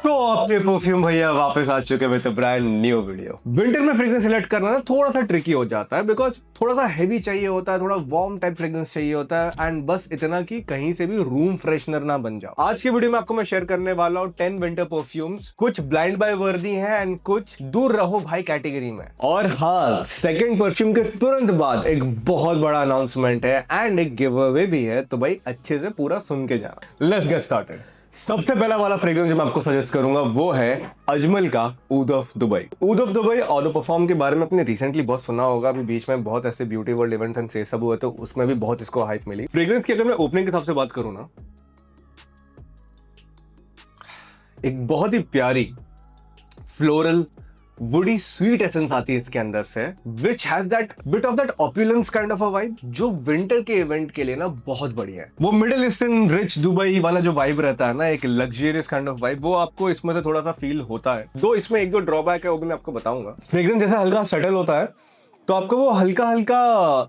तो आपके परफ्यूम भैया वापस आ चुके हैं ब्रांड न्यू वीडियो। विंटर में फ्रेग्रेंस सिलेक्ट करना ना थोड़ा सा ट्रिकी हो जाता है, बिकॉज थोड़ा सा हैवी चाहिए होता है, थोड़ा वार्म टाइप फ्रेग्रेंस चाहिए होता है, एंड बस इतना कि कहीं से भी रूम फ्रेशनर ना बन जाओ। आज की वीडियो में आपको मैं शेयर करने वाला हूँ 10 विंटर परफ्यूम्स, कुछ ब्लाइंड बाय वर्दी हैं एंड कुछ दूर रहो भाई कैटेगरी में। और हाँ, सेकंड परफ्यूम के तुरंत बाद एक बहुत बड़ा अनाउंसमेंट है एंड एक गिव अवे भी है, तो भाई अच्छे से पूरा सुन के जाना। Let's get started. सबसे पहला वाला फ्रेग्रेंस जो मैं आपको सजेस्ट करूंगा वो है अजमल का oud of Dubai. Oud of Dubai eau de parfum के बारे में आपने रिसेंटली बहुत सुना होगा, अभी बीच में बहुत ऐसे ब्यूटी वर्ल्ड इवेंट्स एंड से सब हुए, तो उसमें भी बहुत इसको हाइप मिली। फ्रेग्रेंस की अगर मैं ओपनिंग के हिसाब से बात करूं ना, एक बहुत ही प्यारी फ्लोरल वुडी स्वीट एसेंस आती है इसके अंदर से, which has that bit of that opulence kind of a vibe, जो विंटर के इवेंट के लिए ना बहुत बढ़िया है। वो मिडिल ईस्टर्न रिच दुबई वाला जो वाइब रहता है ना, एक लग्जरियस काइंड ऑफ वाइब, वो आपको इसमें से थोड़ा सा फील होता है। दो इसमें एक दो ड्रॉबैक है, वो भी मैं आपको बताऊंगा। फ्रेग्रेंस जैसा हल्का सेटल होता है तो आपको वो हल्का हल्का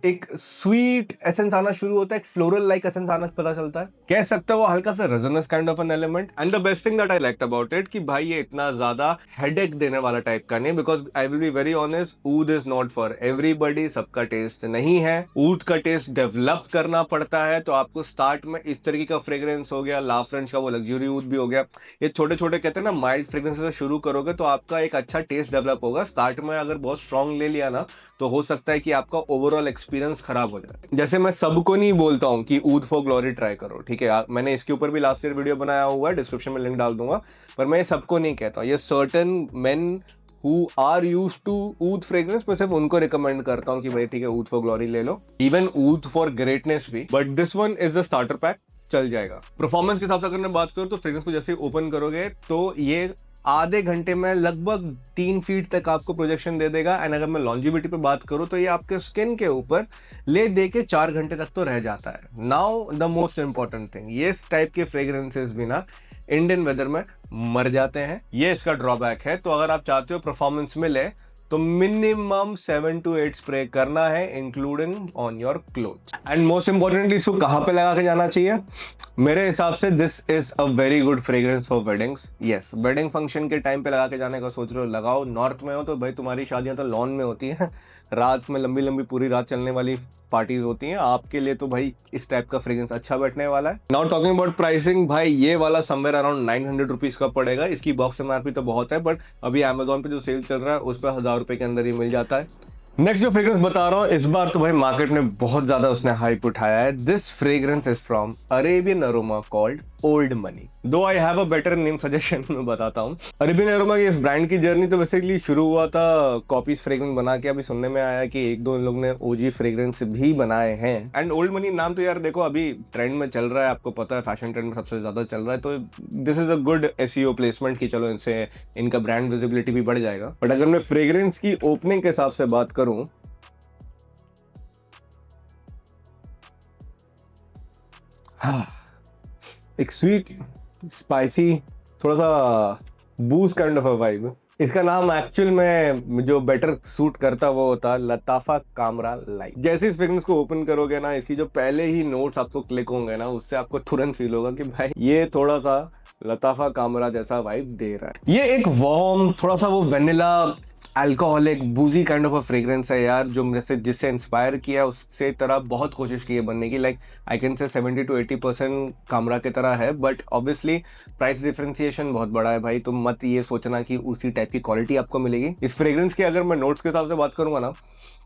एक स्वीट एसेंस आना शुरू होता है, एक फ्लोरल लाइक एसेंस आना पता चलता है, कह सकते हो वो हल्का सा resonance kind of an element. And the best thing that I liked about it कि भाई ये इतना ज्यादा हेडेक देने वाला टाइप का नहीं, because I will be very honest, oud is not for everybody, सबका टेस्ट नहीं है। ऊद का टेस्ट डेवलप करना पड़ता है, तो आपको स्टार्ट में इस तरीके का फ्रेग्रेंस हो गया, ला फ्रेंच का वो लग्जरी ऊद भी हो गया, ये छोटे छोटे कहते हैं ना माइल्ड फ्रेग्रेंस से शुरू करोगे तो आपका एक अच्छा टेस्ट डेवलप होगा। स्टार्ट में अगर बहुत स्ट्रॉन्ग ले लिया ना, तो हो सकता है कि आपका ओवरऑल एक्सपीरियंस खराब हो जाए। जैसे मैं सबको नहीं बोलता हूं कि ऊद फॉर ग्लोरी ट्राई करो, ठीक है, मैंने इसके ऊपर भी लास्ट ईयर वीडियो बनाया हुआ है, डिस्क्रिप्शन में लिंक डाल दूंगा, पर मैं सबको नहीं कहता। ये certain men who are used to oud fragrance, मैं सिर्फ उनको रिकमेंड करता हूं कि भाई ठीक है ऊद फॉर ग्लोरी ले लो, इवन ऊद फॉर ग्रेटनेस भी, but this one is the starter pack, चल जाएगा। परफॉर्मेंस के हिसाब से अगर मैं बात करूं तो फ्रेग्रेंस को जैसे ओपन करोगे तो ये आधे घंटे में लगभग 3 फीट तक आपको प्रोजेक्शन दे देगा। एंड अगर मैं लॉन्जिविटी पे बात करूं तो ये आपके स्किन के ऊपर ले दे के 4 घंटे तक तो रह जाता है। Now the most important thing, ये इस टाइप के फ्रेग्रेंसेस भी ना इंडियन वेदर में मर जाते हैं, ये इसका ड्रॉबैक है। तो अगर आप चाहते हो परफॉर्मेंस मिले तो मिनिमम 7 to 8 स्प्रे करना है, including on your clothes. And most importantly इसको कहाँ पे लगा के जाना चाहिए? मेरे हिसाब से this is a very good fragrance for weddings. Yes, wedding function के टाइम पे लगा के जाने का सोच रहे हो, लगाओ। नॉर्थ में हो तो भाई तुम्हारी शादियां तो लॉन में होती हैं, रात में लंबी लंबी पूरी रात चलने वाली पार्टीज होती हैं, आपके लिए तो भाई इस टाइप का फ्रेग्रेंस अच्छा बैठने वाला है। नाउ टॉकिंग अबाउट प्राइसिंग, भाई ये वाला समवेयर अराउंड 900 रुपीज का पड़ेगा। इसकी बॉक्स एमआरपी तो बहुत है, बट अभी अमेजोन पे जो सेल चल रहा है उस पर 1000 रुपए के अंदर ही मिल जाता है। नेक्स्ट जो फ्रेग्रेंस बता रहा हूँ, इस बार तो भाई मार्केट में बहुत ज्यादा उसने हाइप उठाया है। This fragrance is from Arabian Aroma called Old Money. Though I have a better name suggestion मैं बताता हूँ। अरेबियन अरोमा की इस ब्रांड की जर्नी तो बेसिकली शुरू हुआ था कॉपीज फ्रेग्रेंस बना के, अभी सुनने में आया कि एक दो इन लोग ने ओजी फ्रेग्रेंस भी बनाए हैं। एंड ओल्ड मनी नाम तो यार देखो अभी ट्रेंड में चल रहा है, आपको पता है फैशन ट्रेंड में सबसे ज्यादा चल रहा है, तो this is a good SEO placement कि चलो इनसे इनका ब्रांड विजिबिलिटी भी बढ़ जाएगा। बट अगर मैं फ्रेग्रेंस की ओपनिंग के हिसाब से बात करूं, एक स्वीट स्पाइसी थोड़ा सा boost kind of a vibe. इसका नाम एक्चुअल में जो बेटर सूट करता वो होता लताफा कामरा लाइट। जैसे इस फ्रेग्रेंस को ओपन करोगे ना, इसकी जो पहले ही नोट्स आपको क्लिक होंगे ना, उससे आपको तुरंत फील होगा कि भाई ये थोड़ा सा लताफा कामरा जैसा वाइब दे रहा है। ये एक वार्म थोड़ा सा वो वेनिला अल्कोहलिक बूजी काइंड ऑफ अ फ्रेग्रेंस है यार, जो जैसे जिससे इंस्पायर किया उससे तरह बहुत कोशिश की है बनने की। Like I can say 70 to 80% Kamra की तरह है, बट ऑब्वियसली प्राइस डिफरेंशिएशन बहुत बड़ा है भाई, तो मत ये सोचना कि उसी टाइप की क्वालिटी आपको मिलेगी। इस फ्रेग्रेंस की अगर मैं नोट्स के हिसाब से बात करूंगा ना,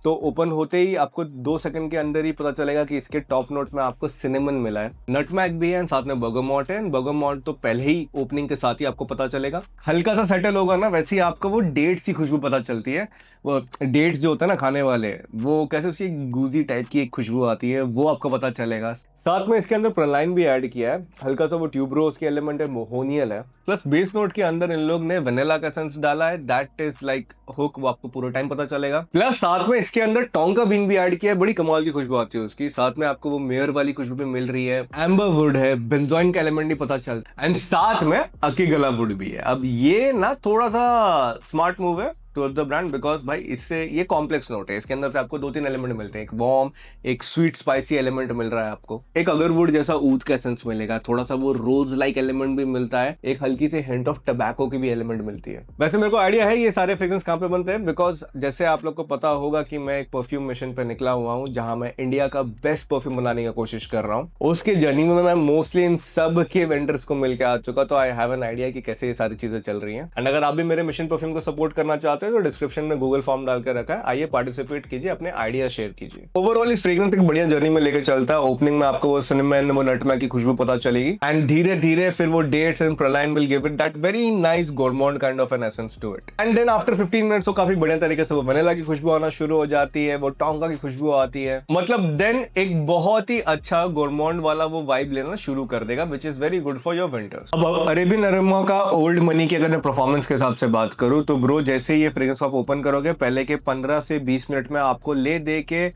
तो ओपन होते ही आपको 2 सेकंड के अंदर ही पता चलेगा कि इसके टॉप नोट में आपको सिनेमन मिला है, नटमैग भी है, साथ में बर्गमॉट है। बर्गमॉट तो पहले ही ओपनिंग के साथ ही आपको पता चलेगा। हल्का सा सेटल होगा ना, वैसे ही आपको वो डेट्स की खुशबू पता चलती है। वो डेट्स जो होता है ना खाने वाले, वो कैसे उसकी गूजी टाइप की एक खुशबू आती है, वो आपको पता चलेगा। साथ में इसके अंदर प्रलाइन भी ऐड किया है, हल्का सा वो ट्यूबरोज के एलिमेंट है, मोहोनियल है, प्लस बेस नोट के अंदर इन लोग ने वेनिला का एसेंस डाला है, दैट इज लाइक हुक, वो आपको पूरा टाइम पता चलेगा। प्लस साथ में इसके अंदर टोंका बीन भी ऐड किया है, बड़ी कमाल की खुशबू आती है उसकी। साथ में आपको वो मेयर वाली खुशबू भी मिल रही है, एम्बर वुड है, बेंजोइन का एलिमेंट भी पता चलता है, एंड साथ में अकीगला वुड भी है। अब ये ना थोड़ा सा स्मार्ट मूव है टुवर्ड्स द ब्रांड, बिकॉज भाई इससे ये कॉम्प्लेक्स नोट है, इसके अंदर से आपको 2-3 एलिमेंट मिलते हैं, एक वार्म, एक स्वीट स्पाइसी एलिमेंट मिल रहा है आपको, एक अगरवुड जैसा ऊद का एसेंस मिलेगा, थोड़ा सा वो रोज लाइक एलिमेंट भी मिलता है, एक हल्की सी हिंट ऑफ टबैको की भी एलिमेंट मिलती है। वैसे मेरे को आइडिया है ये सारे फ्रेग्रेंस कहाँ पे बनते हैं, बिकॉज जैसे आप लोग को पता होगा कि मैं एक परफ्यूम मिशन पे निकला हुआ हूँ जहां मैं इंडिया का बेस्ट परफ्यूम बनाने की कोशिश कर रहा हूँ। उसके जर्नी में मैं मोस्टली इन सब के वेंडर्स को मिलकर आ चुका, तो आई हैव एन आइडिया कि कैसे ये सारी चीजें चल रही हैं। एंड अगर आप भी मेरे मिशन परफ्यूम को सपोर्ट करना चाहते हैं तो डिस्क्रिप्शन में गूगल फॉर्म डाल के रखा है, आइए पार्टिसिपेट कीजिए, अपने आइडिया शेयर कीजिए। ओवरऑल इस फ्रेग्रेंस एक बढ़िया जर्नी में लेकर चलता है। ओपनिंग में आपको वो सिनेमन, वो नटमेग की खुशबू पता चलेगी, एंड धीरे धीरे फिर वो dates and praline will give it that very nice gourmand kind of an essence to it. And then after 15 minutes वो काफी बढ़िया तरीके से वो वनीला की खुशबू आना शुरू हो जाती है, वो टोंका की खुशबू आती है, मतलब देन एक बहुत ही अच्छा गोरमॉन्ड वाला वो वाइब लेना शुरू कर देगा, which is very good for your winters. अब अरेबियन अरोमा का ओल्ड मनी की अगर मैं परफॉर्मेंस के हिसाब से बात करूं तो ब्रो, जैसे ये फ्रेग्रेंस आप ओपन करोगे पहले के 15 से 20 मिनट में आपको ले दे के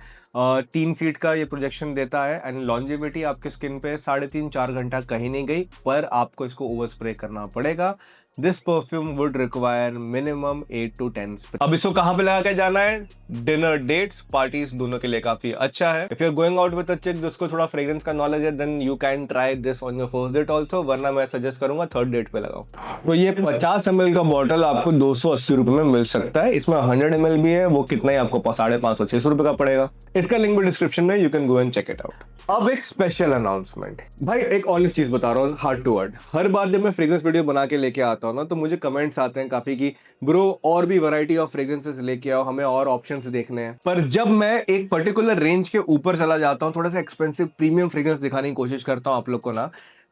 3 फीट का ये प्रोजेक्शन देता है, एंड लॉन्जिविटी आपके स्किन पे 3.5-4 घंटा कहीं नहीं गई, पर आपको इसको ओवर स्प्रे करना पड़ेगा। This perfume would require minimum 8 to 10 spray. अब इसको कहां पे लगा के जाना है? डिनर, डेट्स, पार्टीज दोनों के लिए काफी अच्छा है। If you are going out with a chick जिसको थोड़ा फ्रेग्रेंस का नॉलेज है, then you can try this on your first date also, वरना मैं सजेस्ट करूंगा थर्ड डेट पे लगाओ। तो ये 50 ml का बॉटल आपको 280 रुपए में मिल सकता है, इसमें 100 ml भी है, वो कितना ही आपको 550-600 रुपए का पड़ेगा। इसका लिंक भी डिस्क्रिप्शन में, you can go and check it out. अब एक स्पेशल अनाउंसमेंट भाई, एक ऑनेस्ट चीज बता रहा हूँ, हार्ट टू हार्ट। हर बार जब मैं फ्रेग्रेंस वीडियो बना के लेके आता हूँ ना, तो मुझे कमेंट्स आते हैं काफी कि ब्रो और भी वैरायटी ऑफ फ्रेग्रेंसेस लेके आओ, हमें और ऑप्शंस देखने हैं। पर जब मैं एक पर्टिकुलर रेंज के ऊपर चला जाता हूँ, थोड़ा सा एक्सपेंसिव प्रीमियम फ्रेग्रेंस दिखाने की कोशिश करता हूँ आप लोग को ना,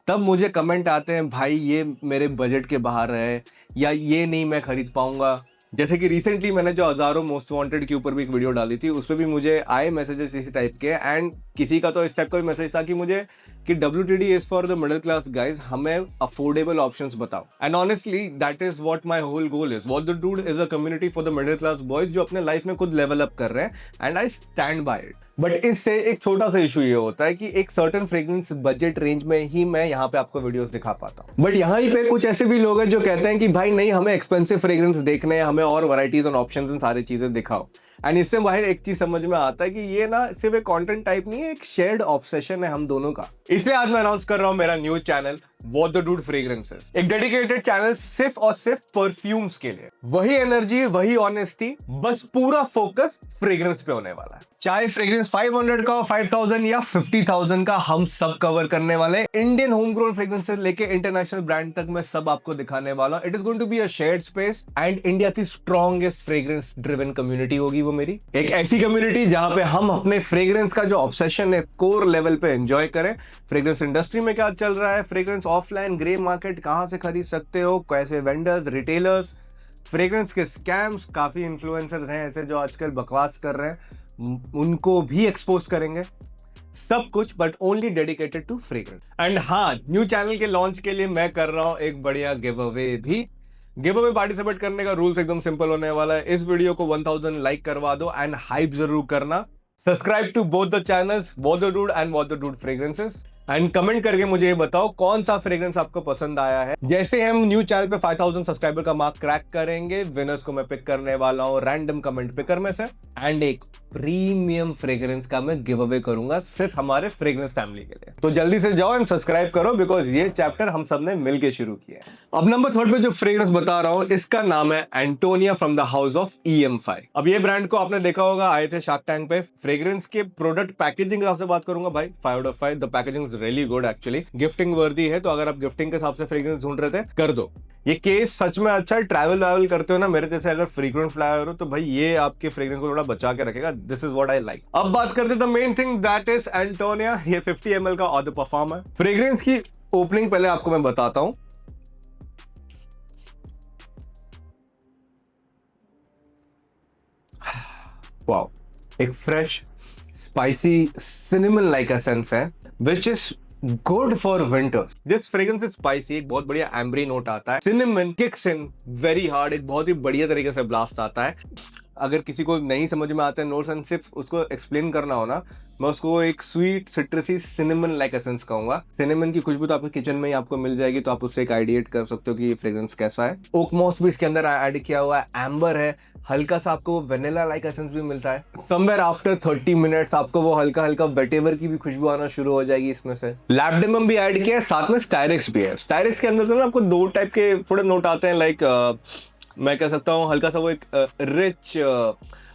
तब मुझे कमेंट आते हैं भाई ये मेरे बजट के बाहर है, या ये नहीं मैं खरीद पाऊंगा। जैसे कि रिसेंटली मैंने जो हजारों मोस्ट वांटेड के ऊपर भी एक वीडियो डाली थी, उस पर भी मुझे आए मैसेजेस इसी टाइप के, एंड किसी का तो इस टाइप का भी मैसेज था कि मुझे कि WTD is for the middle class guys, हमें अफोर्डेबल ऑप्शंस बताओ। And honestly that is what my whole goal is. What the dude is a community for the middle class boys जो अपने लाइफ में खुद लेवल अप कर रहे हैं, and I stand by it. But इससे एक छोटा सा इशू ये होता है कि एक सर्टेन फ्रेग्रेंस बजट रेंज में ही मैं यहाँ पे आपको वीडियोस दिखा पाता हूँ। बट यहाँ पे कुछ ऐसे भी लोग हैं जो कहते हैं कि भाई नहीं, हमें एक्सपेंसिव फ्रेग्रेंस देखने हैं, हमें और वैरायटीज और ऑप्शंस एंड सारी चीजें दिखाओ। एंड इससे बाहर एक चीज समझ में आता है कि ये ना सिर्फ एक कंटेंट टाइप नहीं है, एक शेयर्ड ऑब्सेशन है हम दोनों का। इसलिए आज मैं अनाउंस कर रहा हूं मेरा new channel what the dude fragrances, एक डेडिकेटेड चैनल सिर्फ और सिर्फ परफ्यूम्स के लिए। वही एनर्जी, वही ऑनेस्टी, बस पूरा फोकस फ्रेग्रेंस पे होने वाला है। चाहे फ्रेग्रेंस 500 का, 5000 या 50,000 का, हम सब कवर करने वाले हैं। इंडियन होम ग्रोन फ्रेग्रेंसेस लेके इंटरनेशनल ब्रांड तक मैं सब आपको दिखाने वाला हूं। It is going to be a shared space, and India की स्ट्रॉन्गेस्ट फ्रेग्रेंस ड्रिवन कम्युनिटी होगी वो मेरी। एक ऐसी कम्युनिटी जहां पे हम अपने फ्रेग्रेंस का जो ऑब्सेशन है कोर लेवल पे एंजॉय करें। फ्रेग्रेंस इंडस्ट्री में क्या चल रहा है, फ्रेग्रेंस ऑफलाइन ग्रे मार्केट कहां से खरीद सकते हो, कैसे वेंडर्स, रिटेलर्स, फ्रेग्रेंस के स्कैम्स, काफी इन्फ्लुएंसर्स हैं ऐसे जो आजकल बकवास कर रहे हैं, उनको भी एक्सपोज करेंगे। सब कुछ but only dedicated to fragrance. And हाँ, न्यू चैनल के लॉन्च के लिए मैं कर रहा हूं एक बढ़िया गिव अवे भी। गिव अवे पार्टिसिपेट करने का रूल्स एकदम सिंपल होने वाला है। इस वीडियो को 1000 लाइक करवा दो एंड हाइप जरूर करना। Subscribe to both the channels, what the dude and what the dude fragrances, and comment करके मुझे ये बताओ कौन सा फ्रेग्रेंस आपको पसंद आया है। जैसे हम न्यू चैनल पे 5000 सब्सक्राइबर का मार्क क्रैक करेंगे, विनर्स को मैं पिक करने वाला हूं रैंडम कमेंट पिकर में से, एंड एक प्रीमियम फ्रेग्रेंस का मैं गिव अवे करूंगा सिर्फ हमारे फ्रेग्रेंस फैमिली के लिए। तो जल्दी से जाओ एंड सब्सक्राइब करो, बिकॉज ये चैप्टर हम सब ने मिलकर शुरू किया है। अब नंबर 3 पे जो फ्रेग्रेंस बता रहा हूं, इसका नाम है Antonia from the house of EM5। अब ये ब्रांड को आपने देखा होगा, आए थे शार्क टैंक पे। फ्रेग्रेंस के प्रोडक्ट पैकेजिंग के हिसाब से बात करूंगा भाई, 5 out of 5। The packaging is really good actually, gifting वर्दी है। तो अगर आप गिफ्टिंग के हिसाब से फ्रेग्रेंस ढूंढ रहे थे, कर दो। ये केस सच में अच्छा है। ट्रैवल करते हो ना, मेरे जैसे अगर फ्रीक्वेंट फ्लायर हो, तो भाई ये आपके फ्रेग्रेंस को थोड़ा बचा के रखेगा। This is what I like. अब बात करते the main thing, that is Antonia. ये 50 ml का ऑर्डर परफॉर्म है। फ्रेग्रेंस की ओपनिंग पहले आपको मैं बताता हूं। वाओ, एक fresh spicy cinnamon like essence है, which is good for winter. This fragrance is spicy, एक बहुत बढ़िया एम्बरी नोट आता है। Cinnamon kicks in very hard, एक बहुत ही बढ़िया तरीके से ब्लास्ट आता है। अगर किसी को नहीं समझ में आते हैं नोट्स एंड सिर्फ उसको एक्सप्लेन करना हो ना, मैं उसको एक स्वीट सिट्रसी सिनेमन लाइक एसेंस कहूंगा। सिनेमन की खुशबू तो आपके किचन में ही आपको मिल जाएगी, तो आप उससे एक आइडिएट कर सकते हो कि ये फ्रेग्रेंस कैसा है। ओक मॉस भी इसके अंदर ऐड किया हुआ है, एम्बर है, हल्का सा आपको वो वेनिला लाइक एसेंस भी मिलता है। समवेयर आफ्टर 30 मिनट्स आपको वो हल्का हल्का वेटेवर की भी खुशबू आना शुरू हो जाएगी इसमें से। लैबडेमम भी ऐड किया है, साथ में स्टायरेक्स भी है। स्टायरेक्स के अंदर तो ना आपको दो टाइप के थोड़े नोट आते हैं, लाइक मैं कह सकता हूँ हल्का सा वो एक रिच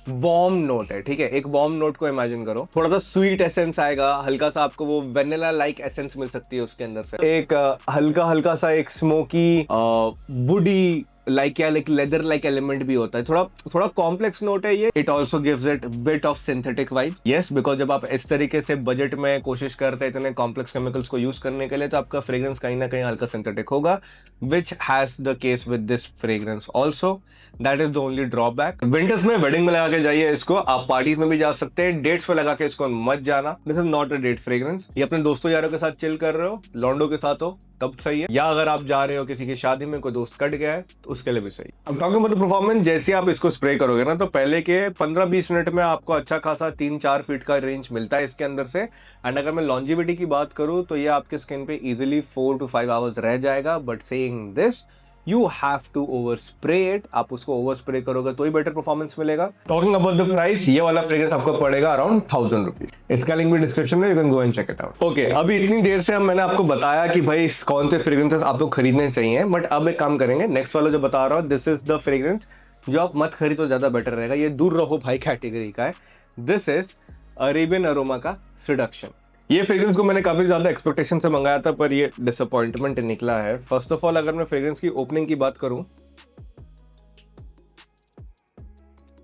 वार्म नोट है, ठीक है। एक वार्म नोट को इमेजिन करो, थोड़ा सा स्वीट एसेंस आएगा, हल्का सा आपको वो वेनिला लाइक एसेंस मिल सकती है उसके अंदर से। एक हल्का हल्का सा एक स्मोकी वुडी लाइक या लाइक लेदर लाइक एलिमेंट भी होता है। थोड़ा थोड़ा कॉम्प्लेक्स नोट है ये। It also gives it bit of synthetic vibe. Yes, because जब आप इस तरीके से बजट में कोशिश करते हैं इतने कॉम्प्लेक्स केमिकल्स को यूज करने के लिए, तो आपका फ्रेग्रेंस कहीं ना कहीं हल्का सिंथेटिक होगा, which has the case with this fragrance also. That is the only drawback. Winters में वेडिंग में लगा के जाइए इसको, आप पार्टीज में भी जा सकते हैं, डेट्स पे लगा के इसको मत जाना। This is not a date fragrance. ये अपने दोस्तों यारों के साथ चिल कर रहे हो, लॉन्डो के साथ हो तब सही है, या अगर आप जा रहे हो किसी की शादी में, कोई दोस्त कट गया है तो उसके लिए भी सही। अब टॉकिंग अबाउट द परफॉर्मेंस, जैसे आप इसको स्प्रे करोगे ना, तो पहले के 15-20 मिनट में आपको अच्छा खासा 3-4 फीट का रेंज मिलता है इसके अंदर से। एंड अगर मैं लॉन्जिविटी की बात करूं तो ये आपके स्किन पे इजिली 4 to 5 आवर्स रह जाएगा। But saying this, you have to over spray it. आप उसको ओवर स्प्रे करोगे तो ही बेटर परफॉर्मेंस मिलेगा। टॉकिंग अबाउट द प्राइस, ये वाला फ्रेग्रेंस आपको पड़ेगा अराउंड 1000 रुपीज। इसका लिंक भी डिस्क्रिप्शन में, you can go and check it out. Okay, अभी इतनी देर से मैंने आपको बताया कि भाई कौन से फ्रेग्रेंसेस आपको खरीदने चाहिए, बट अब एक काम करेंगे, नेक्स्ट वाला जो बता रहा हूँ, दिस इज द फ्रेग्रेंस जो आप मत खरीदो, ज्यादा बेटर रहेगा, ये दूर रहो भाई कैटेगरी का है। दिस इज अरेबियन अरोमा का सेडक्शन। ये फ्रेग्रेंस को मैंने काफी ज्यादा एक्सपेक्टेशन से मंगाया था, पर ये डिसअपॉइंटमेंट निकला है। फर्स्ट ऑफ ऑल, अगर मैं फ्रेग्रेंस की ओपनिंग की बात करूं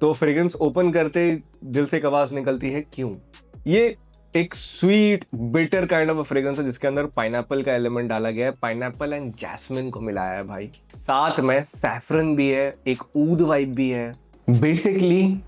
तो फ्रेग्रेंस ओपन करते दिल से एक आवाज निकलती है, क्यों? ये एक sweet bitter kind of fragrance है जिसके अंदर पाइनएप्पल का एलिमेंट डाला गया है। पाइनएप्पल एंड जैस्मिन को मिलाया है भाई, साथ में सैफरन भी है, एक ऊद वाइब भी है। बेसिकली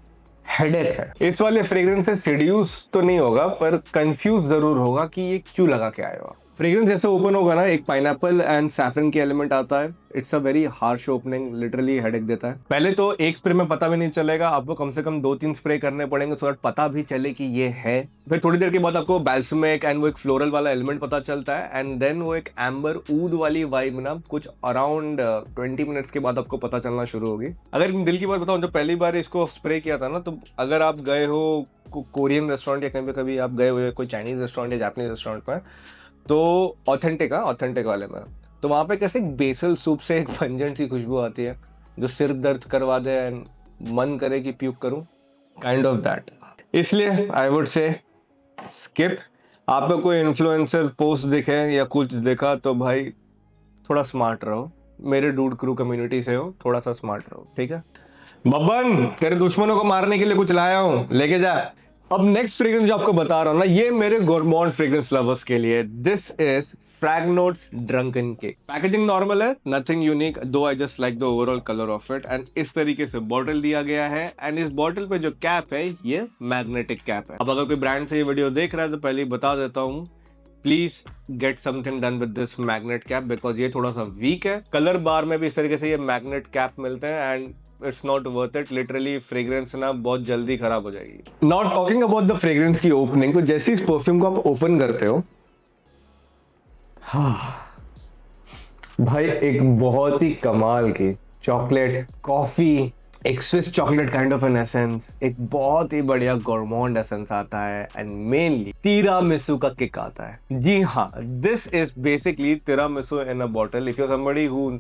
हेडेक है। इस वाले फ्रेग्रेंस से सीड्यूस तो नहीं होगा, पर कंफ्यूज जरूर होगा कि ये क्यों लगा के आया हुआ। फ्रेग्रेंस जैसे ओपन होगा ना, एक पाइनएप्पल एंड सैफरन के एलिमेंट आता है। It's a very harsh opening, literally headache देता है। पहले तो एक स्प्रे में पता भी नहीं चलेगा, आपको कम से कम 2-3 स्प्रे करने पड़ेंगे सो दैट पता भी चले कि ये है। फिर थोड़ी देर के बाद आपको बैल्समिक एंड वो एक फ्लोरल वाला एलिमेंट पता चलता है, एंड देन वो एक एम्बर ऊद वाली वाइब ना कुछ अराउंड 20 मिनट्स के बाद आपको पता चलना शुरू होगी। अगर दिल की बात बताऊं, जब पहली बार इसको स्प्रे किया था ना, तो अगर आप गए हो कोरियन रेस्टोरेंट या कहीं पे कभी आप गए हुए कोई चाइनीज रेस्टोरेंट या जापानीज रेस्टोरेंट में, तो ऑथेंटिक वाले में, तो वहां पे कैसे बेसल सूप से एक पंजेंट सी खुशबू आती है जो सिर दर्द करवा दे एंड मन करे कि प्यूक करूं, काइंड ऑफ दैट। इसलिए आई वुड से स्किप। आपको कोई इन्फ्लुएंसर पोस्ट दिखे या कुछ देखा तो भाई थोड़ा स्मार्ट रहो, मेरे डूड क्रू कम्युनिटी से हो, थोड़ा सा स्मार्ट रहो, ठीक है। बब्बन, तेरे दुश्मनों को मारने के लिए कुछ लाया हूं, लेके जा। अब नेक्स्ट फ्रेग्रेंस जो आपको बता रहा हूं ना, ये मेरे गोरमॉन्ड फ्रेग्रेंस लवर्स के लिए। This is Fragnotes Drunken Cake. Packaging normal है, nothing unique, though I just like the overall colour of it. And इस तरीके से बॉटल दिया गया है, एंड इस बॉटल पे जो कैप है ये मैग्नेटिक कैप है। अब अगर कोई ब्रांड से ये वीडियो देख रहा है तो पहले ही बता देता हूँ, please get something done with this magnet cap, because ये थोड़ा सा वीक है। कलर बार में भी इस तरीके से ये मैग्नेट कैप मिलते हैं, and it's not worth it. Literally fragrance ना बहुत जल्दी खराब हो जाएगी। Not talking about the fragrance की ओपनिंग, तो जैसे इस परफ्यूम को आप ओपन करते हो, भाई एक बहुत ही कमाल की चॉकलेट कॉफी, एक Swiss chocolate kind of an essence, एक बहुत ही बढ़िया गोरमॉन्ड एसेंस आता है, एंड मेनली तिरामिसू का किक आता है। जी हाँ, this is basically tiramisu in a bottle. If you are somebody who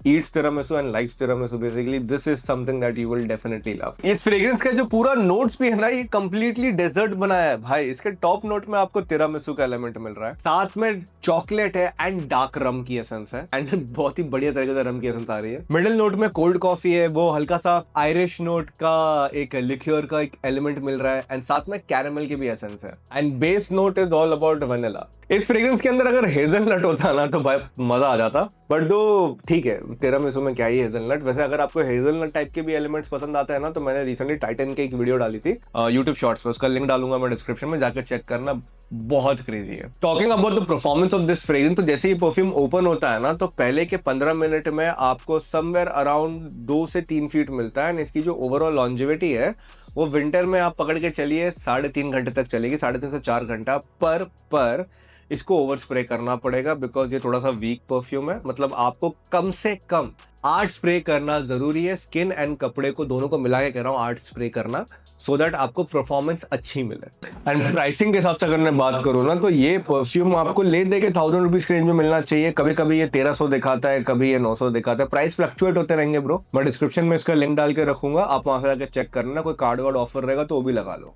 eats tiramisu and likes tiramisu, basically this is something that you will definitely love। इस fragrance का जो पूरा notes भी है ना, ये कंप्लीटली डेजर्ट बनाया है भाई। इसके टॉप नोट में आपको तिरामिसू का एलिमेंट मिल रहा है, साथ में चॉकलेट है एंड डार्क रम की एसेंस है, एंड बहुत ही बढ़िया तरीके से रम की एसेंस आ रही है। मिडिल नोट में कोल्ड कॉफी है, वो हल्का सा आयरिश नोट का एक लिक्योर का एक एलिमेंट मिल रहा है, एंड साथ में कैरेमल की भी एसेंस है, and base note is all about vanilla. इस फ्रेग्रेंस के अंदर अगर हेजलनट होता ना तो भाई मजा आ जाता, बट दो ठीक है, तिरामिसू में क्या ही हेजलनट। वैसे अगर आपको हेजलनट टाइप के भी एलिमेंट्स पसंद आते हैं ना, तो मैंने रिसेंटली टाइटन की एक वीडियो डाली थी यूट्यूब शॉर्ट्स पे, उसका लिंक डालूंगा मैं डिस्क्रिप्शन में, जाकर चेक करना, बहुत क्रेजी है। Talking about the performance of this fragrance, तो जैसे ही परफ्यूम ओपन होता है ना, तो पहले के 15 मिनट में आपको समवेयर अराउंड 2 से 3 फीट मिलता है, एंड इसकी जो ओवरऑल लॉन्जिविटी है वो विंटर में आप पकड़ के चलिए 3.5 घंटे तक चलेगी, 3.5 से 4 घंटा पर इसको ओवर स्प्रे करना पड़ेगा बिकॉज ये थोड़ा सा वीक परफ्यूम है। मतलब आपको कम से कम 8 स्प्रे करना जरूरी है, स्किन एंड कपड़े को दोनों को मिला के कह रहा हूँ 8 स्प्रे करना, सो दैट आपको परफॉर्मेंस अच्छी मिले। एंड प्राइसिंग के हिसाब से अगर मैं बात करूँ ना, तो ये परफ्यूम आपको ले दे के 1000 रुपीज रेंज में मिलना चाहिए। कभी कभी ये 1300 दिखाता है, कभी ये 900 दिखाता है, प्राइस फ्लक्चुएट होते रहेंगे ब्रो। मैं डिस्क्रिप्शन में इसका लिंक डाल के रखूंगा, आप वहां से जाकर चेक करना, कोई कार्ड वार्ड ऑफर रहेगा तो वो भी लगा लो।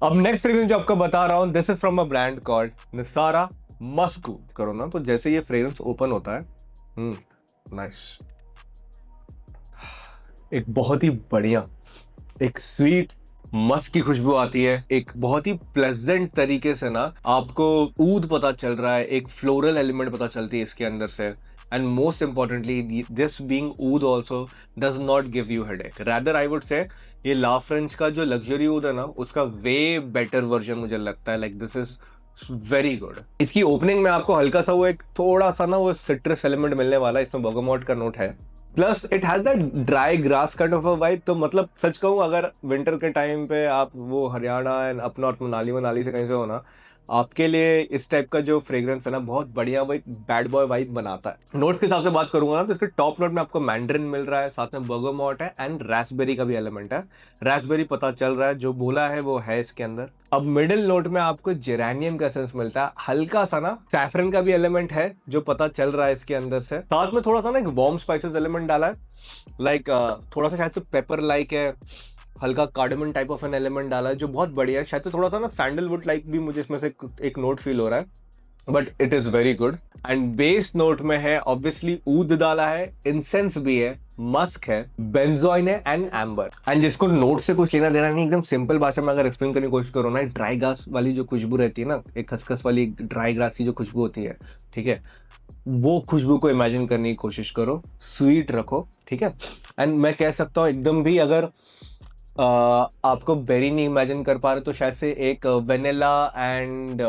अब नेक्स्ट फ्रेग्रेंस जो आपको बता रहा हूँ, this is from a brand called Nisara Musk. करो ना तो जैसे ये फ्रेग्रेंस ओपन होता है, नाइस, एक बहुत ही बढ़िया एक स्वीट मस्क की खुशबू आती है। एक बहुत ही प्लेजेंट तरीके से ना आपको ऊद पता चल रहा है, एक फ्लोरल एलिमेंट पता चलती है इसके अंदर से। And most importantly this being oud also does not give you headache, rather I would say ये ला फ्रेंच का जो लग्जरी ऊद है ना, उसका वे बेटर वर्जन मुझे लगता है। Like this is very good. इसकी ओपनिंग में आपको हल्का सा वो एक थोड़ा सा ना वो सिट्रस एलिमेंट मिलने वाला है, इसमें बर्गामोट का नोट है, plus it has that dry grass kind of a vibe. तो मतलब सच कहूँ, अगर विंटर के टाइम पे आप वो Haryana and up north Manali से कहीं से हो ना, आपके लिए इस टाइप का जो फ्रेग्रेंस है ना, बहुत बढ़िया वो एक बैड बॉय वाइब बनाता है। नोट्स के हिसाब से बात करूंगा ना, तो इसके टॉप नोट में आपको मैंड्रिन मिल रहा है, साथ में बर्गामोट है एंड रास्पबेरी का भी एलिमेंट है। रास्पबेरी पता चल रहा है, जो बोला है वो है इसके अंदर। अब मिडिल नोट में आपको जेरेनियम का एसेंस मिलता है, हल्का सा ना सैफरन का भी एलिमेंट है जो पता चल रहा है इसके अंदर से। साथ में थोड़ा सा ना एक वार्म स्पाइसेस एलिमेंट डाला है, लाइक थोड़ा सा शायद से पेपर लाइक है, हल्का cardamom type of an element डाला है जो बहुत बढ़िया है। शायद से थोड़ा सा ना सैंडलवुड लाइक भी मुझे इसमें से एक नोट फील हो रहा है, but it is very good. And base note में है ऑब्वियसली ऊद डाला है, इंसेंस भी है, मस्क है, बेंजोइन है एंड एम्बर। एंड जिसको नोट से कुछ लेना देना नहीं, एकदम सिंपल भाषा में अगर एक्सप्लेन करने की कोशिश करो ना, ड्राई ग्रास वाली जो खुशबू रहती है ना, एक खसखस वाली ड्राई ग्रास की जो खुशबू होती है, ठीक है, वो खुशबू को इमेजिन करने की कोशिश करो, स्वीट रखो, ठीक है। एंड मैं कह सकता हूँ एकदम भी अगर आपको बेरी नहीं इमेजिन कर पा रहे तो शायद से एक वेनिला एंड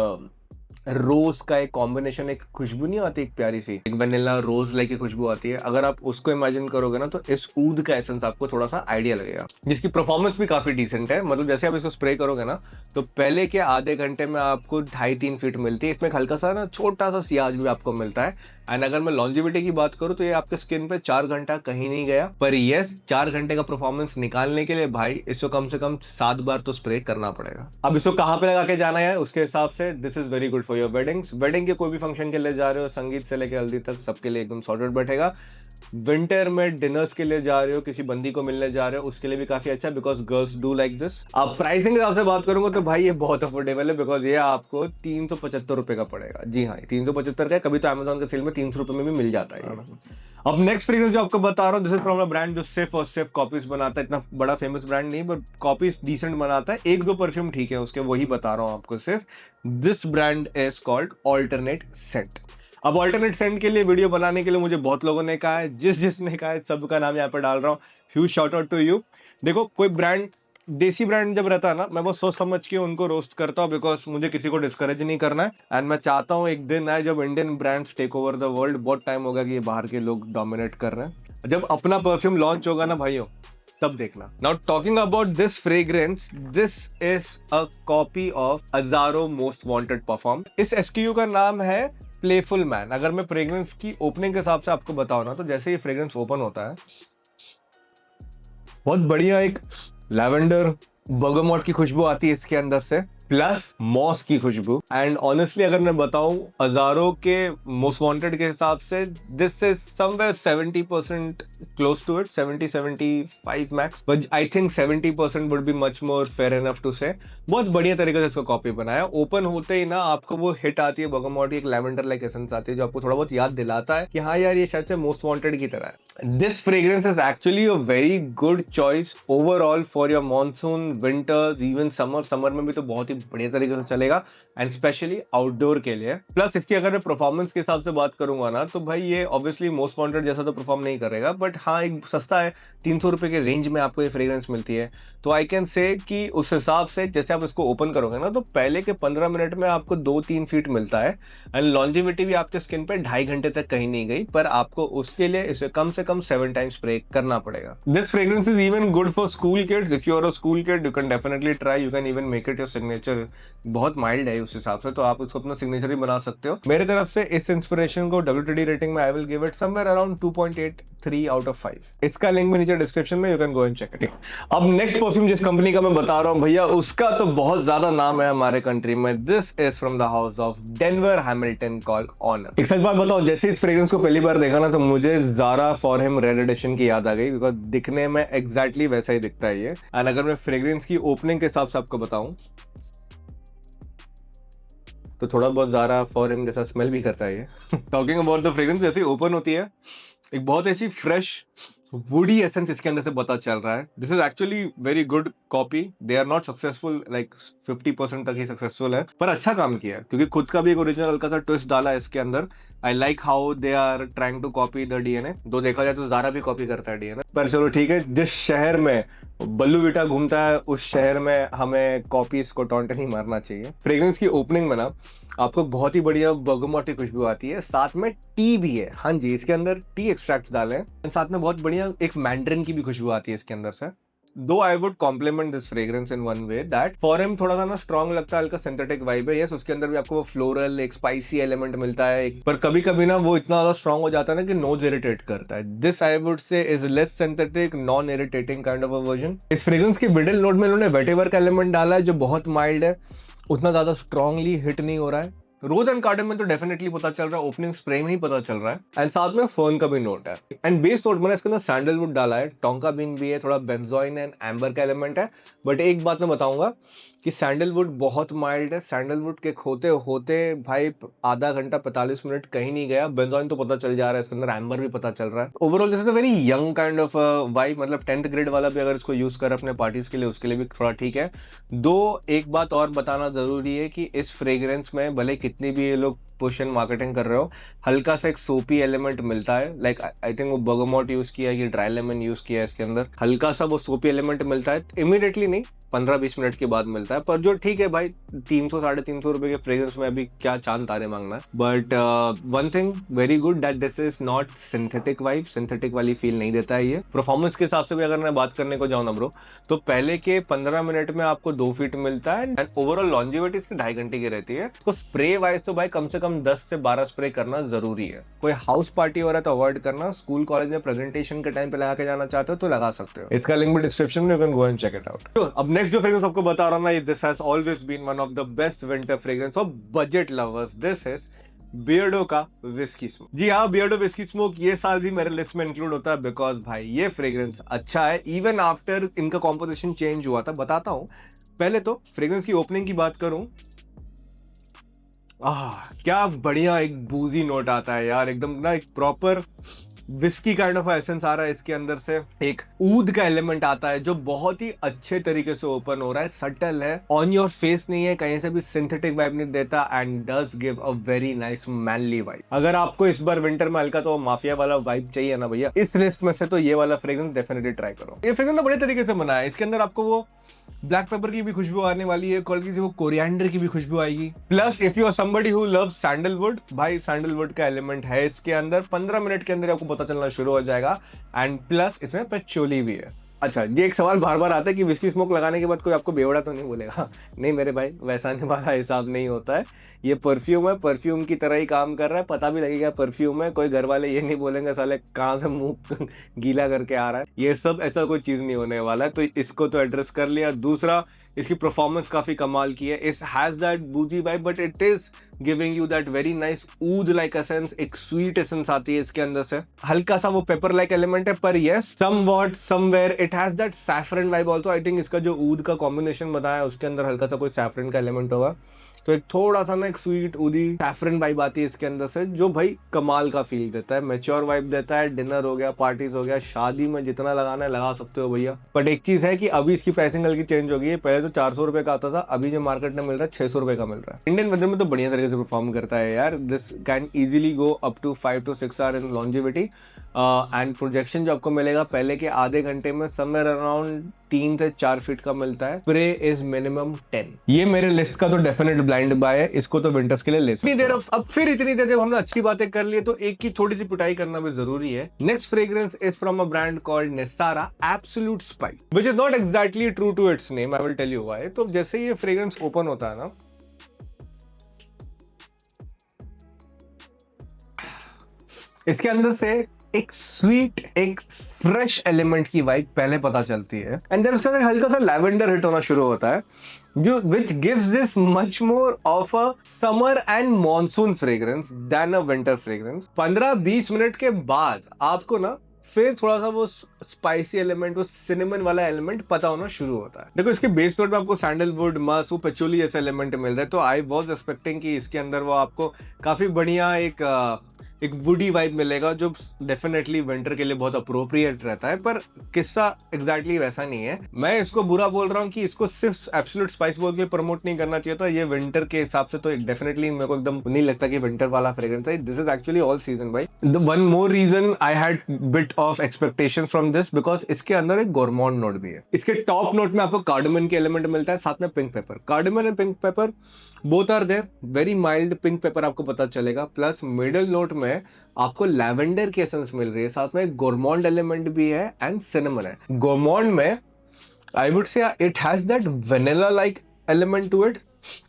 रोज का एक कॉम्बिनेशन, एक खुशबू नहीं आती एक प्यारी सी, एक वेनिला रोज लाइक की खुशबू आती है, अगर आप उसको इमेजिन करोगे ना, तो इस ऊद का एसेंस आपको थोड़ा सा आइडिया लगेगा, जिसकी परफॉर्मेंस भी काफी डिसेंट है। मतलब जैसे आप इसको स्प्रे करोगे ना, तो पहले के आधे घंटे में आपको 2.5-3 फीट मिलती है। इसमें एक हल्का सा ना छोटा सा सियाज भी आपको मिलता है। एंड अगर मैं लॉन्जिविटी की बात करूं तो ये आपके स्किन पे 4 घंटा कहीं नहीं गया, पर यस 4 घंटे का परफॉर्मेंस निकालने के लिए भाई इसको कम से कम 7 बार तो स्प्रे करना पड़ेगा। अब इसको कहां पे लगा के जाना है उसके हिसाब से this is very good for your weddings. Wedding के कोई भी फंक्शन के लिए जा रहे हो, संगीत से लेकर हल्दी तक, सबके लिए एकदम सॉर्टेड बैठेगा। विंटर में डिनर्स के लिए जा रहे हो, किसी बंदी को मिलने जा रहे हो, उसके लिए भी काफी अच्छा, because girls do like this. अब प्राइसिंग के हिसाब से बात करूंगा तो भाई ये बहुत अफोर्डेबल है, बिकॉज ये आपको 375 रुपए का पड़ेगा। जी हाँ, 375 का, कभी तो अमेजोन के सेल में 300 रुपए में भी मिल जाता है। अब नेक्स्ट फ्रेग्रेंस जो आपको बता रहा हूँ, this is from a brand जो सिर्फ और सिर्फ कॉपीज बनाता है। इतना बड़ा फेमस ब्रांड नहीं, बट कॉपीज डिसेंट बनाता है, 1-2 परफ्यूम ठीक है उसके, वही बता रहा हूँ आपको सिर्फ। This brand is called alternate scent. अब ऑल्टरनेट सेंट के लिए वीडियो बनाने के लिए मुझे बहुत लोगों ने कहा है, जिसने कहा है सबका नाम यहाँ पर डाल रहा हूँ, huge shout out to you. देखो, कोई ब्रांड, देसी ब्रांड जब रहता है ना, मैं बहुत सोच समझ के उनको रोस्ट करता हूँ, बिकॉज मुझे किसी को डिस्करेज नहीं करना है। एंड मैं चाहता हूँ एक दिन आए जब Indian brands take over the world. बहुत टाइम होगा कि ये बाहर के लोग डोमिनेट कर रहे हैं। जब अपना परफ्यूम लॉन्च होगा ना भाइयों, तब देखना। Now talking about this fragrance, this is a copy of Azzaro Most Wanted perfume. इस एसक्यू का नाम है प्लेफुल मैन। अगर मैं फ्रेग्रेंस की ओपनिंग के हिसाब से आपको बताऊं ना, तो जैसे ये फ्रेग्रेंस ओपन होता है, बहुत बढ़िया एक लैवेंडर बर्गामोट की खुशबू आती है इसके अंदर से, प्लस मॉस की खुशबू। एंड ऑनेस्टली अगर मैं बताऊं, अजारो के मोस्ट वांटेड के हिसाब से this is somewhere 70% close to it, 70-75 max, but I think 70% would be much more fair enough to say. बहुत बढ़िया तरीके से इसको कॉपी बनाया। ओपन होते ही ना आपको वो हिट आती है बर्गामोट की, एक लैवेंडर लाइक एसेंस आती है, जो आपको थोड़ा बहुत याद दिलाता है कि हाँ यार, ये शायद से मोस्ट वांटेड की तरह है। This fragrance is actually a very good choice overall for your monsoon, winters, even summer. Summer में भी तो बहुत ही बढ़िया तरीके से चलेगा, एंड स्पेशली आउटडोर के लिए। प्लस इसकी अगर मैं परफॉर्मेंस के हिसाब से बात करूंगा ना, तो भाई ये ऑब्वियसली मोस्ट वांटेड जैसा तो परफॉर्म नहीं करेगा, बट हाँ एक सस्ता है, 300 रुपए के रेंज में आपको ये फ्रेग्रेंस मिलती है। तो आई कैन से कि उस हिसाब से जैसे आप इसको ओपन करोगे ना, तो पहले के 15 मिनट में आपको 2-3 फीट मिलता है। एंड लॉन्जिविटी भी आपके स्किन पे 2.5 घंटे तक कहीं नहीं गई, पर आपको उसके लिए इसे कम से कम 7 टाइम्स स्प्रे करना पड़ेगा। This fragrance is even good for school kids. If you are a school kid, you can definitely try, you can even make it your signature. Temperature बहुत माइल्ड है उस हिसाब से, तो आप उसको अपना सिग्नेचर भी बना सकते हो। मेरे तरफ से इस इंस्पिरेशन को WTD रेटिंग में I will give it somewhere around 2.83 out of 5। इसका लिंक भी नीचे डिस्क्रिप्शन में, you can go and check it. अब नेक्स्ट परफ्यूम जिस कंपनी का मैं बता रहा हूँ भैया, उसका तो बहुत ज्यादा नाम है हमारे कंट्री में। This is from the house of Denver Hamilton called Honour. एक सच बात बताओ, जैसे इस फ्रेग्रेंस को पहली बार देखा ना तो मुझे Zara for him red edition की याद आ गई, बिकॉज दिखने में एग्जैक्टली वैसा ही दिखता है ये। एंड अगर मैं फ्रेग्रेंस की ओपनिंग के हिसाब से आपको बताऊं तो थोड़ा बहुत ज़ारा फॉर हिम जैसा स्मेल भी करता है ये। टॉकिंग अबाउट द फ्रेग्रेंस, जैसे ओपन होती है एक बहुत ऐसी फ्रेश वुडी एसेंस इसके अंदर से पता चल रहा है। This is actually very good copy. They are not successful, like 50% तक ही सक्सेसफुल है, पर अच्छा काम किया है क्योंकि खुद का भी एक ओरिजिनल हल्का सा ट्विस्ट डाला है इसके अंदर। I like how they are trying to copy the DNA. दो देखा जाए तो ज़ारा भी कॉपी करता है डीएनए, पर चलो ठीक है, जिस शहर में बल्लू विटा घूमता है उस शहर में हमें कॉपीज को टॉन्ट नहीं मारना चाहिए। फ्रेग्रेंस की ओपनिंग में ना आपको बहुत ही बढ़िया बर्गमोटी खुशबू आती है, साथ में टी भी है। हाँ जी, इसके अंदर टी एक्सट्रैक्ट डाले हैं, साथ में बहुत बढ़िया एक मैंड्रिन की भी खुशबू आती है इसके अंदर से। Though I would compliment this fragrance in one way that for him थोड़ा सा ना स्ट्रॉन्ग लगता है, हल्का सिंथेटिक वाइब है। यस, उसके अंदर भी आपको वो फ्लोरल एक स्पाइसी एलिमेंट मिलता है, पर कभी कभी ना वो इतना ज्यादा स्ट्रॉन्ग हो जाता है ना कि नोज इरिटेट करता है। दिस आई वुड से is less synthetic, non irritating kind of a version. इस फ्रेग्रेंस की मिडिल नोट में उन्होंने वेटिवर का एलिमेंट डाला है जो बहुत माइल्ड है, उतना ज्यादा स्ट्रॉन्गली हिट नहीं हो रहा है। रोज एंड कार्डन में तो डेफिनेटली पता चल रहा है, ओपनिंग स्प्रे में ही पता चल रहा है, एंड साथ में फर्न का भी नोट है। एंड बेस नोट मैंने इसके अंदर सैंडलवुड डाला है, टोंका बीन भी है, थोड़ा बेंजोइन एंड एम्बर का एलिमेंट है। बट एक बात मैं बताऊंगा कि सैंडलवुड बहुत माइल्ड है। सैंडलवुड के होते होते भाई आधा घंटा 45 मिनट कहीं नहीं गया। बेंजोइन तो पता चल जा रहा है, इसके अंदर एम्बर भी पता चल रहा है। Overall this is a very young kind of vibe, मतलब 10th ग्रेड वाला भी अगर इसको यूज कर अपने पार्टीज के लिए, उसके लिए भी थोड़ा ठीक है। दो एक बात और बताना जरूरी है कि इस फ्रेग्रेंस में भले कितनी भी ये लोग पुश एंड मार्केटिंग कर रहे हो, हल्का सा एक सोपी एलिमेंट मिलता है। लाइक आई थिंक वो बर्गामोट यूज किया है, ये ड्राई लेमन यूज किया है इसके अंदर, हल्का सा वो सोपी एलिमेंट मिलता है। इमीडिएटली नहीं, 15-20 मिनट के बाद मिलता है, पर जो ठीक है भाई, 300-350 रुपए के फ्रेग्रेंस में अभी क्या चांद तारे मांगना है। But one thing very good that this is not synthetic vibe, synthetic वाली फील नहीं देता है ये। परफॉर्मेंस के हिसाब से भी अगर मैं बात करने को जाऊँ ना ब्रो, तो पहले के 15 मिनट में आपको 2 फीट मिलता है, एंड ओवरऑल लॉन्जिविटी इसकी 2.5 घंटे की रहती है। तो स्प्रे वाइज तो भाई कम से कम 10 से 12 स्प्रे करना जरूरी है। कोई हाउस पार्टी हो रहा है तो अवॉइड करना, स्कूल कॉलेज में प्रेजेंटेशन के टाइम पे लगा के जाना चाहते हो तो लगा सकते हो। इसका लिंक भी डिस्क्रिप्शन में, you can go and check it out. तो अब नेक्स्ट जो फ्रेग्रेंस आपको बता रहा हूं ना, this has always been one of the best winter fragrance for budget lovers. This is Beardo का विस्की स्मोक। जी हाँ, बियर्डो विस्की स्मोक ये साल भी मेरे लिस्ट में इंक्लूड होता है, बिकॉज भाई ये फ्रेग्रेंस अच्छा है इवन आफ्टर इनका कॉम्पोजिशन चेंज हुआ था। बताता हूं, पहले तो फ्रेग्रेंस की ओपनिंग की बात करूं, क्या बढ़िया एक बूजी नोट आता है यार, एकदम ना एक proper whisky kind of essence आ रहा है इसके अंदर से। एक ऊद का एलिमेंट आता है जो बहुत ही अच्छे तरीके से ओपन हो रहा है, सटल है, ऑन योर फेस नहीं है, कहीं से भी सिंथेटिक वाइब नहीं देता, and does give a very nice manly vibe. अगर आपको इस बार विंटर में हल्का तो माफिया वाला वाइब चाहिए ना भैया, इस लिस्ट में से तो ये वाला फ्रेग्रेंस डेफिनेटली ट्राई करो। ये फ्रेग्रेंस तो बड़े तरीके से बना है, इसके अंदर आपको वो ब्लैक पेपर की भी खुशबू आने वाली है, हल्की सी वो कोरिएंडर की भी खुशबू आएगी। Plus if you are somebody who loves sandalwood, भाई सैंडलवुड का एलिमेंट है इसके अंदर, 15 मिनट के अंदर आपको पता चलना शुरू हो जाएगा। एंड प्लस इसमें पैचोली भी है। अच्छा, ये एक सवाल बार बार आता है कि विस्की स्मोक लगाने के बाद कोई आपको बेवड़ा तो नहीं बोलेगा? नहीं मेरे भाई, वैसा नहीं वाला हिसाब नहीं होता है। ये परफ्यूम है, परफ्यूम की तरह ही काम कर रहा है, पता भी लगेगा परफ्यूम है। कोई घर वाले ये नहीं बोलेंगे साले कहाँ से मुंह गीला करके आ रहा है, ये सब ऐसा कोई चीज़ नहीं होने वाला है। तो इसको तो एड्रेस कर लिया। दूसरा, इसकी परफॉर्मेंस काफी कमाल की है। It has that boozy vibe but it is giving you that very nice oud like essence, एक स्वीट एसेंस आती है इसके अंदर से, हल्का सा वो पेपर लाइक एलिमेंट है, पर yes somewhat somewhere it has that saffron vibe also. I think इसका जो ऊद का कॉम्बिनेशन बताया उसके अंदर हल्का सा कोई सैफरन का एलिमेंट होगा, तो एक थोड़ा सा ना एक स्वीट ऊदी सैफरन वाइब आती है इसके अंदर से, जो भाई कमाल का फील देता है, मैच्योर वाइब देता है। डिनर हो गया, पार्टीज हो गया, शादी में जितना लगाना है लगा सकते हो भैया। बट एक चीज है कि अभी इसकी प्राइसिंग हल्की चेंज हो गई है, पहले तो 400 रुपए का आता था, अभी जो मार्केट में मिल रहा है 600 रुपए का मिल रहा है। इंडियन वेदर में तो बढ़िया तरीके से परफॉर्म करता है यार। This can easily go up to 5 to 6 hour in longevity. And projection जो आपको मिलेगा पहले के आधे घंटे में समवेयर अराउंड 3 से 4 फीट का मिलता है। Spray is minimum 10। ये मेरे लिस्ट का तो डेफिनेट ब्लाइंड बाय है, इसको तो विंटर्स के लिए ले सकते हैं। इतनी देर जब हमने अच्छी बातें कर ली तो एक की थोड़ी सी पिटाई करना भी जरूरी है। Next fragrance is from a brand called Nisara absolute spice, which is not exactly true to its name. I will tell you why. तो जैसे ये फ्रेग्रेंस ओपन होता है ना, इसके अंदर से एक स्वीट, एक फ्रेश एलिमेंट की वाइब पहले पता चलती है, एंड देन उसके अंदर हल्का सा लैवेंडर हिट होना शुरू होता है, जो which gives this much more of a summer and monsoon fragrance than a winter fragrance. 15-20 minute के बाद आपको ना फिर थोड़ा सा वो स्पाइसी एलिमेंट, वो सिनेमन वाला एलिमेंट पता होना शुरू होता है। देखो इसके बेस नोट में आपको सैंडलवुड, मस्क, वो पेचोली जैसे एलिमेंट मिल रहे हैं, तो आई वाज एक्सपेक्टिंग कि इसके अंदर वो आपको काफी बढ़िया एक वुडी वाइब मिलेगा, जो डेफिनेटली विंटर के लिए बहुत अप्रोप्रिएट रहता है। पर किस्सा एग्जैक्टली वैसा नहीं है। मैं इसको बुरा बोल रहा हूँ कि इसको सिर्फ एब्सोल्यूट स्पाइस बोल के प्रमोट नहीं करना चाहिए था। ये विंटर के हिसाब से तो डेफिनेटली मेरे को एकदम नहीं लगता कि विंटर वाला फ्रेग्रेंस है। This is actually all season भाई। One more reason I had bit of expectation from this, because इसके अंदर एक गोरमॉन नोट भी है। इसके टॉप नोट में आपको कार्डमन के एलिमेंट मिलता है, साथ में pink pepper. Cardamom and pink pepper both are there, very mild pink pepper आपको पता चलेगा, प्लस मिडिल नोट में आपको लैवेंडर की एसेंस मिल रही है, साथ में गोरमॉन्ड एलिमेंट भी है एंड सिनेमन है। गोरमॉन्ड में I would say it has that vanilla like element to it.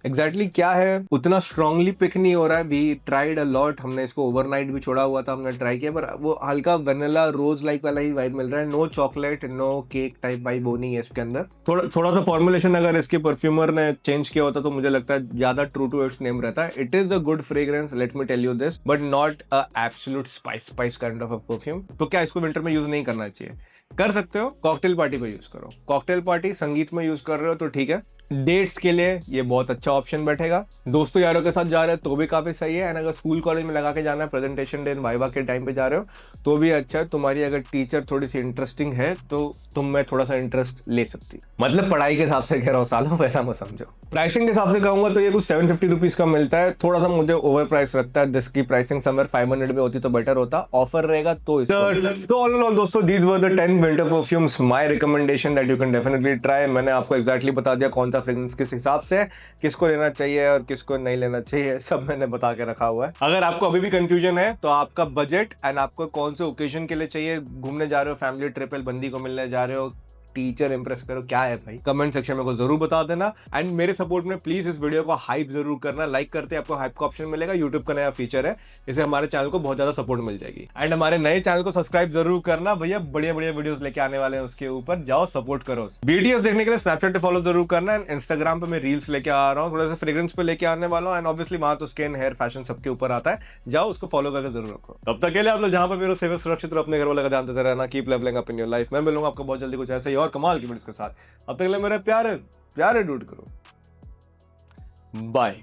Exactly क्या है उतना स्ट्रांगली पिक नहीं हो रहा है। वी ट्राइड अ लॉट, हमने इसको ओवरनाइट भी छोड़ा हुआ था, हमने ट्राई किया, पर वो हल्का वेनिला रोज लाइक वाला ही वाइब मिल रहा है। No chocolate, no cake type vibe वो नहीं है इसके अंदर। थोड़ा सा फॉर्मुलेशन अगर इसके परफ्यूमर ने चेंज किया होता तो मुझे लगता है ज्यादा ट्रू टू इट्स नेम रहता है। It is a good fragrance, let me tell you this, but not a absolute spice kind of a perfume. तो क्या इसको विंटर में यूज नहीं करना चाहिए? कर सकते हो, कॉकटेल पार्टी पे यूज करो। कॉकटेल पार्टी संगीत में यूज कर रहे हो तो ठीक है। डेट्स के लिए ये बहुत अच्छा ऑप्शन बैठेगा। दोस्तों यारों के साथ जा रहे हो तो भी काफी सही है। एंड अगर स्कूल कॉलेज में लगा के जाना है, प्रेजेंटेशन डे, वाइवा के टाइम पे जा रहे हो तो भी अच्छा है। तुम्हारी अगर टीचर थोड़ी सी इंटरेस्टिंग है तो तुम में थोड़ा सा इंटरेस्ट ले सकती, मतलब पढ़ाई के हिसाब से कह रहा हूँ सालों, वैसा मत समझो। प्राइसिंग के हिसाब से कहूंगा तो ये कुछ 750 रुपीज का मिलता है। थोड़ा सा मुझे ओवर प्राइस लगता है, जिसकी प्राइसिंग समवेयर 500 में होती तो बेटर होता। ऑफर रहेगा तो दोस्तों these were the 10 winter perfumes, my recommendation that you can definitely try. मैंने आपको एग्जैक्टली बता दिया कौन सा फ्रेग्रेंस किस हिसाब से, किसको लेना चाहिए और किसको नहीं लेना चाहिए, सब मैंने बता के रखा हुआ है। अगर आपको अभी भी कंफ्यूजन है तो आपका बजट एंड आपको कौन से ओकेजन के लिए चाहिए, घूमने जा रहे हो, फैमिली ट्रिप है, बंदी को मिलने जा रहे हो, टीचर इंप्रेस करो, क्या है भाई, कमेंट सेक्शन में को जरूर बता देना। एंड मेरे सपोर्ट में प्लीज इस वीडियो को हाइप जरूर करना। लाइक करते आपको हाइप का ऑप्शन मिलेगा, यूट्यूब का नया फीचर है, इससे हमारे चैनल को बहुत ज्यादा सपोर्ट मिल जाएगी। एंड हमारे नए चैनल को सब्सक्राइब जरूर करना भैया, बढ़िया बढ़िया वीडियोस लेके आने वाले हैं, उसके ऊपर जाओ सपोर्ट करो। वीडियोस देखने के लिए स्नैपचैट पे फॉलो जरूर करना। एंड इंस्टाग्राम पे मैं रील्स लेके आ रहा हूँ, थोड़ा सा फ्रेग्रेंस पे लेके आने वाला हूँ। एंड ऑब्वियसली वहां तो स्किन, हेयर, फैशन सबके ऊपर आता है, जाओ उसको फॉलो करके जरूर रखो। तब तक के लिए आप लोग जहां पर भी सेफ सुरक्षित और अपने घर वाले का ध्यान देते रहना। Keep levelling up in your life. मैं मिलूंगा आपको बहुत जल्दी कुछ ऐसे ही और कमाल की वीडियोस के साथ। अब तक के लिए मेरे प्यारे प्यारे डूड करो, बाय।